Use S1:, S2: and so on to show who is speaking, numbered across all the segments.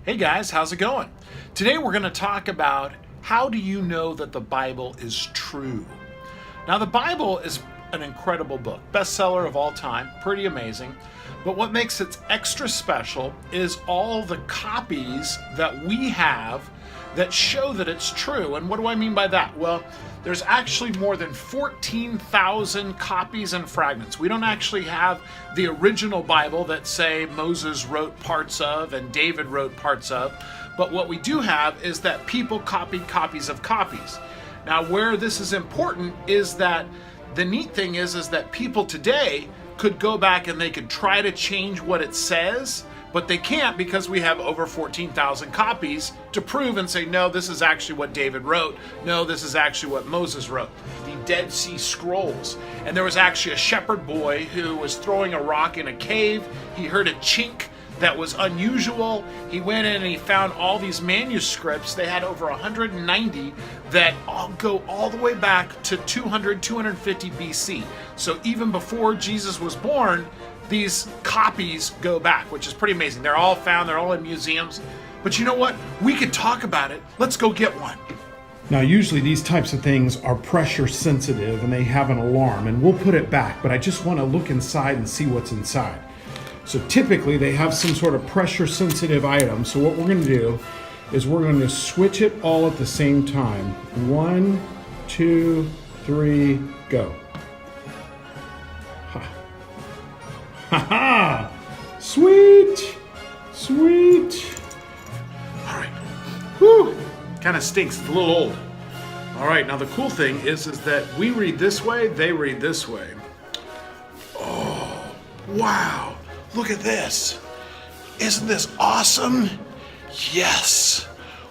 S1: Hey guys, how's it going? Today we're going to talk about how do you know that the Bible is true? Now the Bible is an incredible book, bestseller of all time, pretty amazing. But what makes it extra special is all the copies that we have that show that it's true. And what do I mean by that? Well, there's actually more than 14,000 copies and fragments. We don't actually have the original Bible that, say, Moses wrote parts of and David wrote parts of. But what we do have is that people copied copies of copies. Now, where this is important is that the neat thing is that people today could go back and they could try to change what it says, but they can't because we have over 14,000 copies to prove and say, no, this is actually what David wrote. No, this is actually what Moses wrote. The Dead Sea Scrolls. And there was actually a shepherd boy who was throwing a rock in a cave. He heard a chink that was unusual. He went in and he found all these manuscripts. They had over 190 that all go all the way back to 250 BC. So even before Jesus was born, these copies go back, which is pretty amazing. They're all found, they're all in museums. But you know what? We could talk about it. Let's go get one.
S2: Now, usually these types of things are pressure sensitive and they have an alarm, and we'll put it back, but I just want to look inside and see what's inside. So typically they have some sort of pressure sensitive item. So what we're going to do is we're going to switch it all at the same time. 1, 2, 3, go. Ha ha! Sweet! Sweet!
S1: All right. Whew! Kind of stinks. It's a little old. All right. Now the cool thing is that we read this way, they read this way. Oh, wow! Look at this. Isn't this awesome? Yes.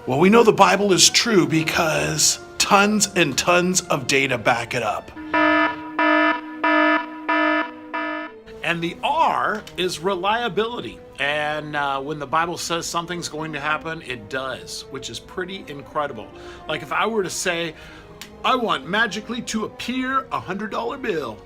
S1: Well, we know the Bible is true because tons and tons of data back it up. And the R is reliability. And when the Bible says something's going to happen, it does, which is pretty incredible. Like if I were to say, I want magically to appear a $100 bill.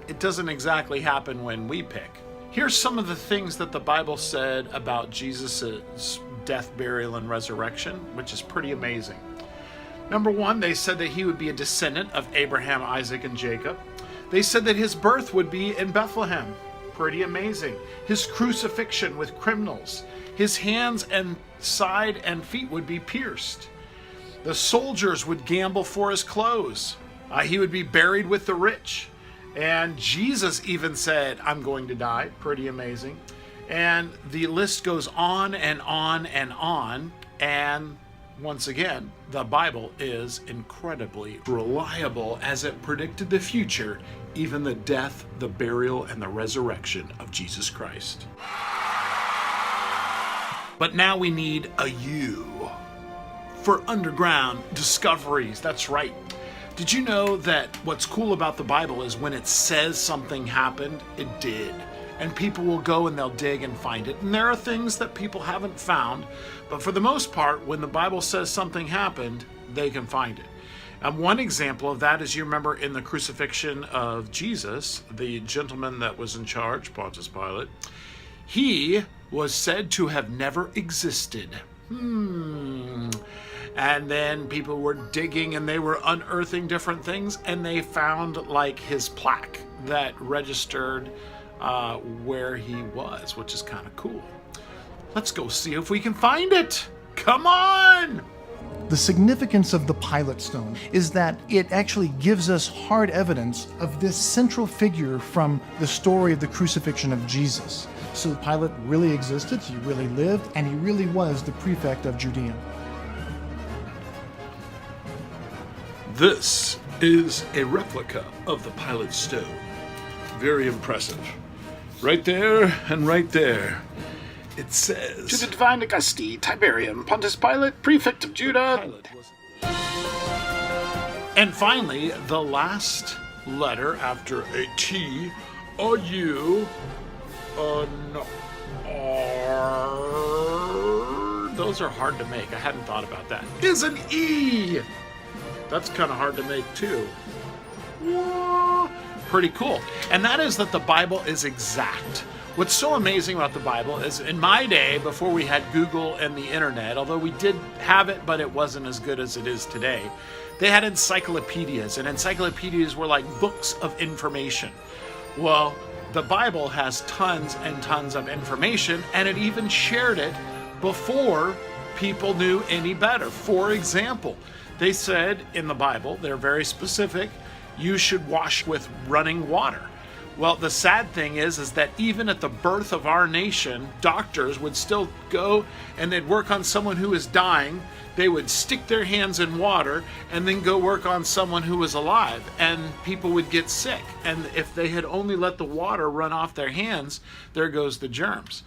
S1: It doesn't exactly happen when we pick. Here's some of the things that the Bible said about Jesus' death, burial, and resurrection, which is pretty amazing. Number one, they said that he would be a descendant of Abraham, Isaac, and Jacob. They said that his birth would be in Bethlehem. Pretty amazing. His crucifixion with criminals. His hands and side and feet would be pierced. The soldiers would gamble for his clothes. He would be buried with the rich. And Jesus even said, I'm going to die. Pretty amazing. And the list goes on and on and on. And once again, the Bible is incredibly reliable as it predicted the future, even the death, the burial, and the resurrection of Jesus Christ. But now we need a U for underground discoveries. That's right. Did you know that what's cool about the Bible is when it says something happened, it did. And people will go and they'll dig and find it. And there are things that people haven't found, but for the most part, when the Bible says something happened, they can find it. And one example of that is, you remember in the crucifixion of Jesus, the gentleman that was in charge, Pontius Pilate, he was said to have never existed. And then people were digging and they were unearthing different things, and they found like his plaque that registered where he was, which is kind of cool. Let's go see if we can find it. Come on!
S3: The significance of the Pilate stone is that it actually gives us hard evidence of this central figure from the story of the crucifixion of Jesus. So Pilate really existed, he really lived, and he really was the prefect of Judea.
S1: This is a replica of the Pilate stone. Very impressive. Right there and right there. It says,
S4: To the divine Augusti, Tiberium, Pontius Pilate, prefect of Judah.
S1: And finally, the last letter after a T, a U, an R. Those are hard to make. I hadn't thought about that. Is an E. That's kind of hard to make too. Pretty cool. And that is that the Bible is exact. What's so amazing about the Bible is in my day, before we had Google and the internet, although we did have it, but it wasn't as good as it is today, they had encyclopedias, and encyclopedias were like books of information. Well, the Bible has tons and tons of information, and it even shared it before people knew any better. For example, they said in the Bible, they're very specific, you should wash with running water. Well, the sad thing is that even at the birth of our nation, doctors would still go and they'd work on someone who is dying. They would stick their hands in water and then go work on someone who was alive, and people would get sick. And if they had only let the water run off their hands, there goes the germs.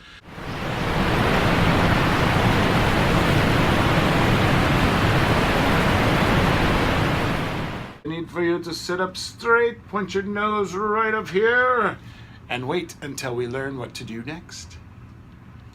S1: I need for you to sit up straight, point your nose right up here, and wait until we learn what to do next.